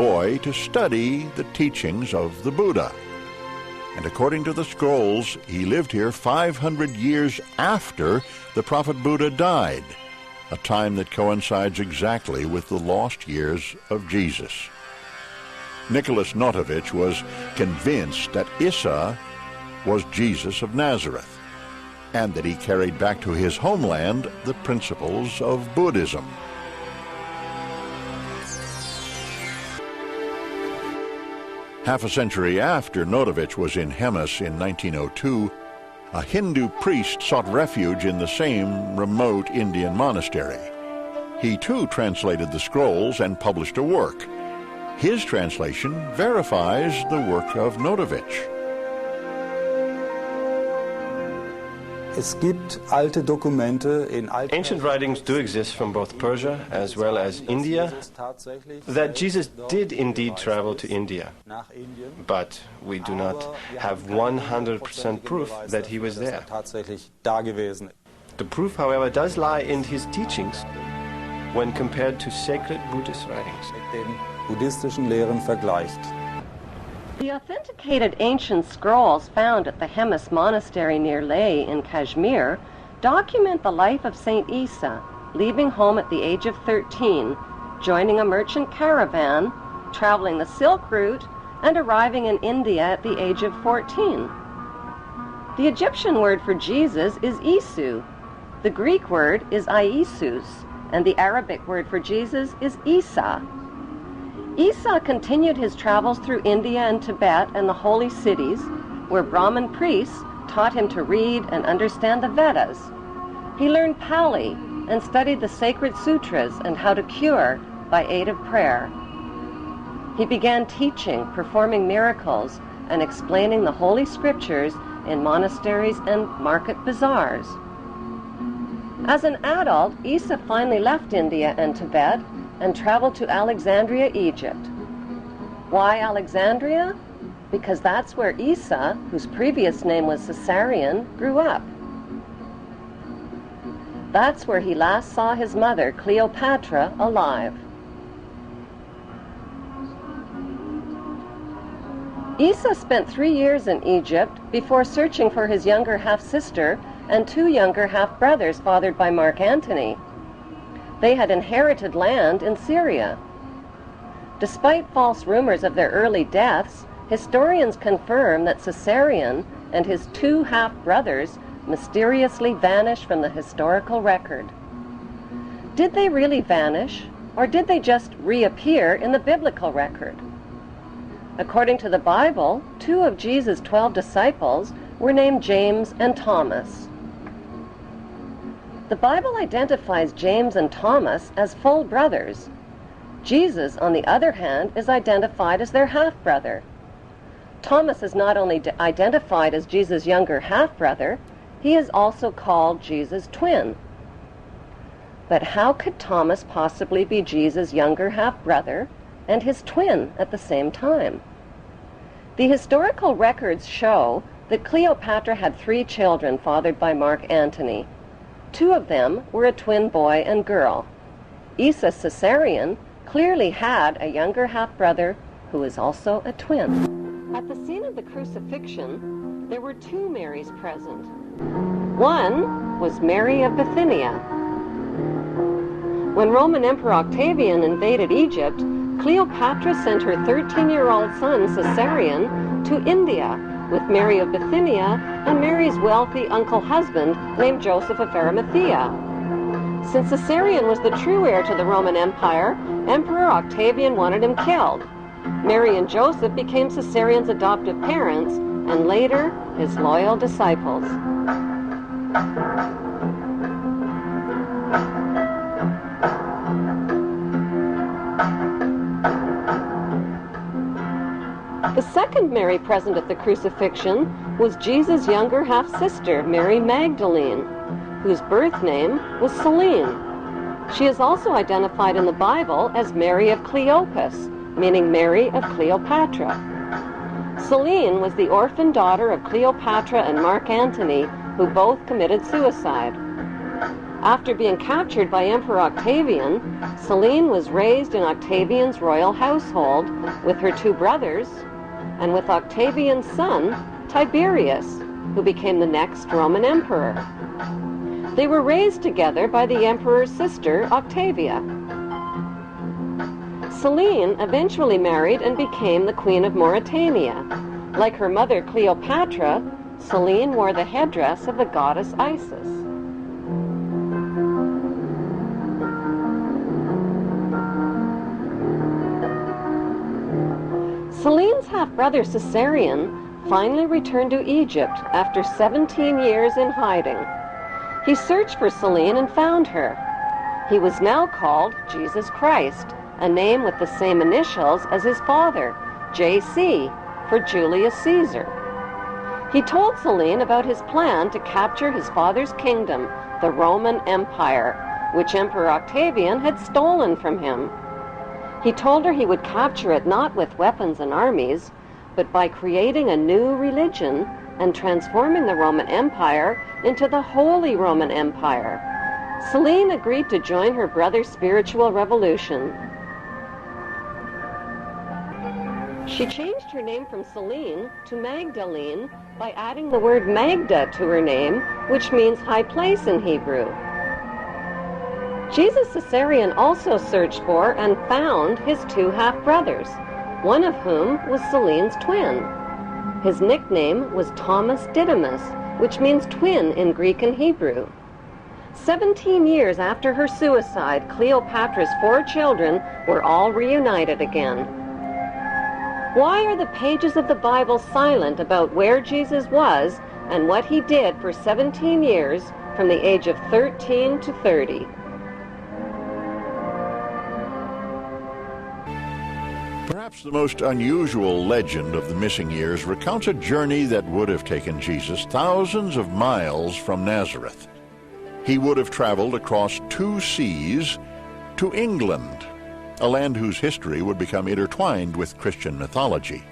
boy to study the teachings of the Buddha. And according to the scrolls, he lived here 500 years after the prophet Buddha died, a time that coincides exactly with the lost years of Jesus. Nicholas Notovich was convinced that Isa was Jesus of Nazareth, and that he carried back to his homeland the principles of Buddhism. Half a century after Notovich was in Hemis in 1902, a Hindu priest sought refuge in the same remote Indian monastery. He too translated the scrolls and published a work. His translation verifies the work of Notovich. Ancient writings do exist from both Persia as well as India that Jesus did indeed travel to India, but we do not have 100% proof that he was there. The proof, however, does lie in his teachings when compared to sacred Buddhist writings. The authenticated ancient scrolls found at the Hemis Monastery near Leh in Kashmir document the life of Saint Isa, leaving home at the age of 13, joining a merchant caravan, traveling the Silk Route, and arriving in India at the age of 14. The Egyptian word for Jesus is Isu, the Greek word is Iesus, and the Arabic word for Jesus is Isa. Isa continued his travels through India and Tibet and the holy cities, where Brahmin priests taught him to read and understand the Vedas. He learned Pali and studied the sacred sutras and how to cure by aid of prayer. He began teaching, performing miracles, and explaining the holy scriptures in monasteries and market bazaars. As an adult, Isa finally left India and Tibet and traveled to Alexandria, Egypt. Why Alexandria? Because that's where Isa, whose previous name was Caesarion, grew up. That's where he last saw his mother, Cleopatra, alive. Isa spent 3 years in Egypt before searching for his younger half-sister and 2 younger half-brothers fathered by Mark Antony. They had inherited land in Syria. Despite false rumors of their early deaths, historians confirm that Caesarion and his 2 half-brothers mysteriously vanished from the historical record. Did they really vanish, or did they just reappear in the biblical record? According to the Bible, 2 of Jesus' 12 disciples were named James and Thomas. The Bible identifies James and Thomas as full brothers. Jesus, on the other hand, is identified as their half-brother. Thomas is not only identified as Jesus' younger half-brother, he is also called Jesus' twin. But how could Thomas possibly be Jesus' younger half-brother and his twin at the same time? The historical records show that Cleopatra had 3 children fathered by Mark Antony. 2 of them were a twin boy and girl. Isa Caesarion clearly had a younger half-brother who is also a twin. At the scene of the crucifixion, there were 2 Marys present. One was Mary of Bithynia. When Roman Emperor Octavian invaded Egypt, Cleopatra sent her 13-year-old son Caesarion to India with Mary of Bithynia and Mary's wealthy uncle-husband named Joseph of Arimathea. Since Caesarion was the true heir to the Roman Empire, Emperor Octavian wanted him killed. Mary and Joseph became Caesarion's adoptive parents and later his loyal disciples. The second Mary present at the crucifixion was Jesus' younger half-sister, Mary Magdalene, whose birth name was Selene. She is also identified in the Bible as Mary of Cleopas, meaning Mary of Cleopatra. Selene was the orphan daughter of Cleopatra and Mark Antony, who both committed suicide. After being captured by Emperor Octavian, Selene was raised in Octavian's royal household with her two brothers and with Octavian's son, Tiberius, who became the next Roman emperor. They were raised together by the emperor's sister, Octavia. Selene eventually married and became the Queen of Mauritania. Like her mother Cleopatra, Selene wore the headdress of the goddess Isis. Selene's half-brother Caesarion finally returned to Egypt after 17 years in hiding. He searched for Selene and found her. He was now called Jesus Christ, a name with the same initials as his father, J.C., for Julius Caesar. He told Selene about his plan to capture his father's kingdom, the Roman Empire, which Emperor Octavian had stolen from him. He told her he would capture it not with weapons and armies, but by creating a new religion and transforming the Roman Empire into the Holy Roman Empire. Selene agreed to join her brother's spiritual revolution. She changed her name from Selene to Magdalene by adding the word Magda to her name, which means high place in Hebrew. Jesus Caesarion also searched for and found his two half-brothers, one of whom was Selene's twin. His nickname was Thomas Didymus, which means twin in Greek and Hebrew. 17 years after her suicide, Cleopatra's 4 children were all reunited again. Why are the pages of the Bible silent about where Jesus was and what he did for 17 years from the age of 13 to 30? Perhaps the most unusual legend of the missing years recounts a journey that would have taken Jesus thousands of miles from Nazareth. He would have traveled across 2 seas to England, a land whose history would become intertwined with Christian mythology.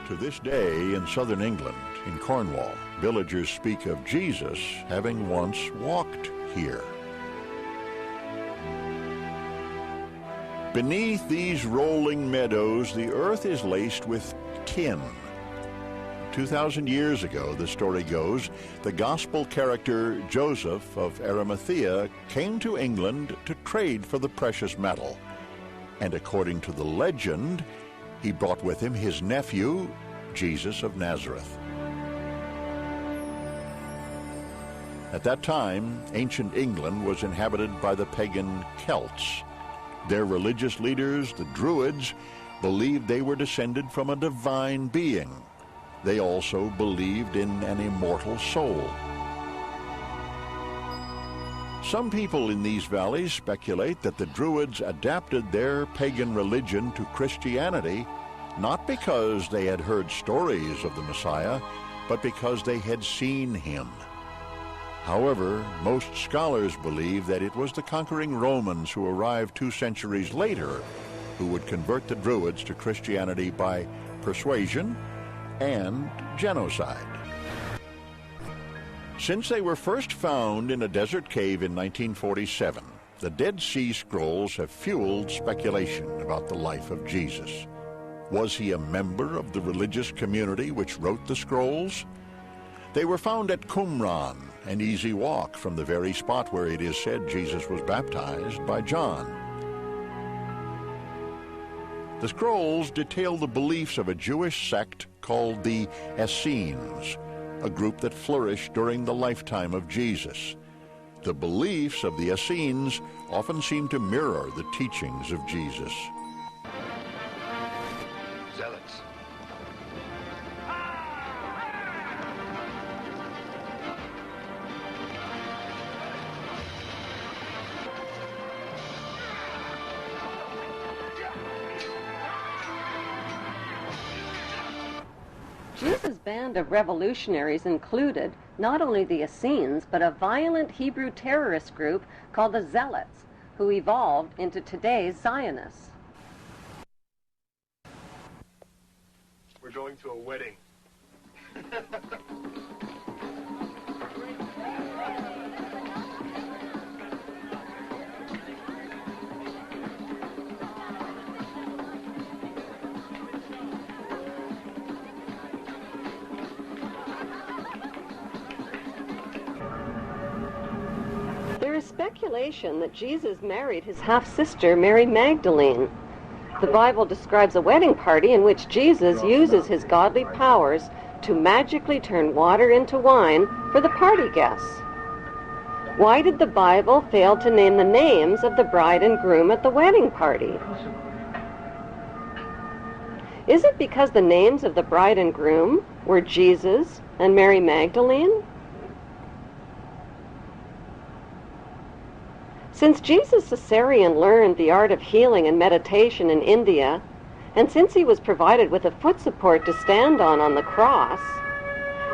To this day in southern England, in Cornwall, villagers speak of Jesus having once walked here. Beneath these rolling meadows, the earth is laced with tin. 2,000 years ago, the story goes, the gospel character Joseph of Arimathea came to England to trade for the precious metal. And according to the legend, he brought with him his nephew, Jesus of Nazareth. At that time, ancient England was inhabited by the pagan Celts. Their religious leaders, the Druids, believed they were descended from a divine being. They also believed in an immortal soul. Some people in these valleys speculate that the Druids adapted their pagan religion to Christianity, not because they had heard stories of the Messiah, but because they had seen him. However, most scholars believe that it was the conquering Romans who arrived 2 centuries later who would convert the Druids to Christianity by persuasion and genocide. Since they were first found in a desert cave in 1947, the Dead Sea Scrolls have fueled speculation about the life of Jesus. Was he a member of the religious community which wrote the scrolls? They were found at Qumran, an easy walk from the very spot where it is said Jesus was baptized by John. The scrolls detail the beliefs of a Jewish sect called the Essenes, a group that flourished during the lifetime of Jesus. The beliefs of the Essenes often seem to mirror the teachings of Jesus. Zealots. Jesus' band of revolutionaries included not only the Essenes, but a violent Hebrew terrorist group called the Zealots, who evolved into today's Zionists. We're going to a wedding. speculation that Jesus married his half-sister, Mary Magdalene. The Bible describes a wedding party in which Jesus uses his godly powers to magically turn water into wine for the party guests. Why did the Bible fail to name the names of the bride and groom at the wedding party? Is it because the names of the bride and groom were Jesus and Mary Magdalene? Since Jesus Caesarean learned the art of healing and meditation in India, and since he was provided with a foot support to stand on the cross,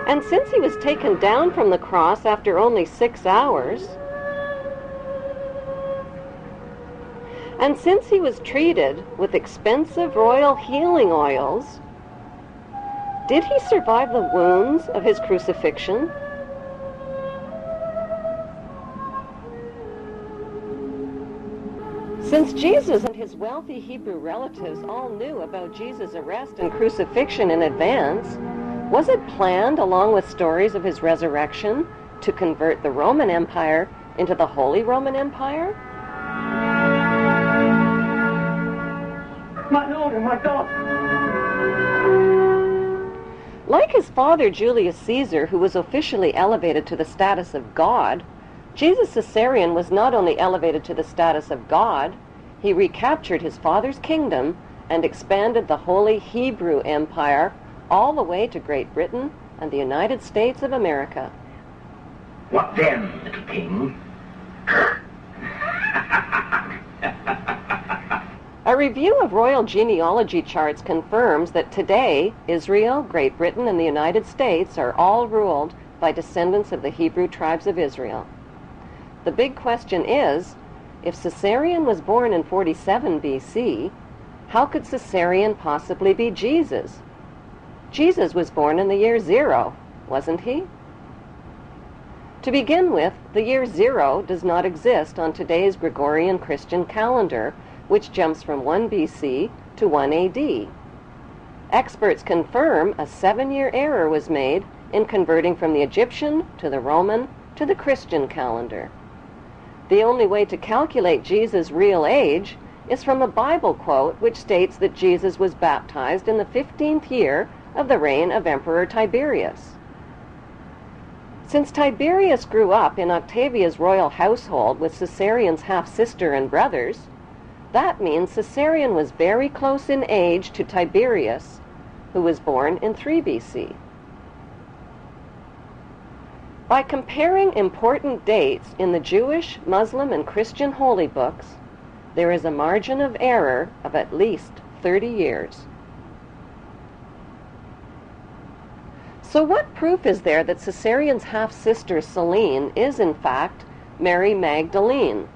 and since he was taken down from the cross after only 6 hours, and since he was treated with expensive royal healing oils, did he survive the wounds of his crucifixion? Since Jesus and his wealthy Hebrew relatives all knew about Jesus' arrest and crucifixion in advance, was it planned, along with stories of his resurrection, to convert the Roman Empire into the Holy Roman Empire? Like his father Julius Caesar, who was officially elevated to the status of God, Jesus Caesarean was not only elevated to the status of God, he recaptured his father's kingdom and expanded the Holy Hebrew Empire all the way to Great Britain and the United States of America. What then, little king? A review of royal genealogy charts confirms that today, Israel, Great Britain, and the United States are all ruled by descendants of the Hebrew tribes of Israel. The big question is, if Caesarean was born in 47 BC, how could Caesarean possibly be Jesus? Jesus was born in the year 0, wasn't he? To begin with, the year 0 does not exist on today's Gregorian Christian calendar, which jumps from 1 BC to 1 AD. Experts confirm a 7-year error was made in converting from the Egyptian to the Roman to the Christian calendar. The only way to calculate Jesus' real age is from a Bible quote which states that Jesus was baptized in the 15th year of the reign of Emperor Tiberius. Since Tiberius grew up in Octavia's royal household with Caesarean's half-sister and brothers, that means Caesarean was very close in age to Tiberius, who was born in 3 BC. By comparing important dates in the Jewish, Muslim, and Christian holy books, there is a margin of error of at least 30 years. So what proof is there that Caesarean's half-sister Celine is in fact Mary Magdalene?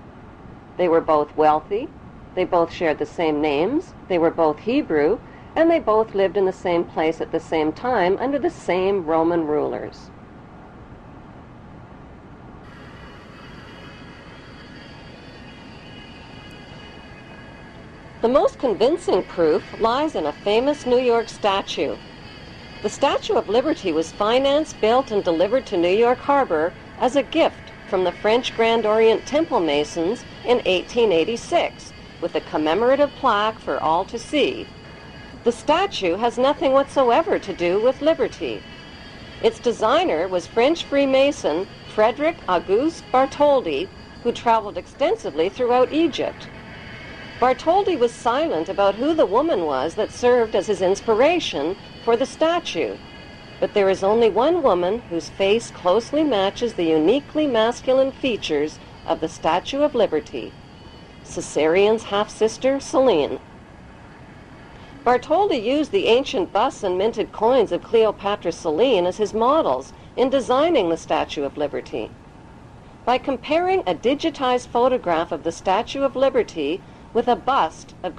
They were both wealthy, they both shared the same names, they were both Hebrew, and they both lived in the same place at the same time under the same Roman rulers. The most convincing proof lies in a famous New York statue. The Statue of Liberty was financed, built, and delivered to New York Harbor as a gift from the French Grand Orient Temple Masons in 1886, with a commemorative plaque for all to see. The statue has nothing whatsoever to do with liberty. Its designer was French Freemason Frederick Auguste Bartholdi, who traveled extensively throughout Egypt. Bartholdi was silent about who the woman was that served as his inspiration for the statue, but there is only one woman whose face closely matches the uniquely masculine features of the Statue of Liberty, Caesarean's half-sister Celine. Bartholdi used the ancient busts and minted coins of Cleopatra Celine as his models in designing the Statue of Liberty. By comparing a digitized photograph of the Statue of Liberty with a bust of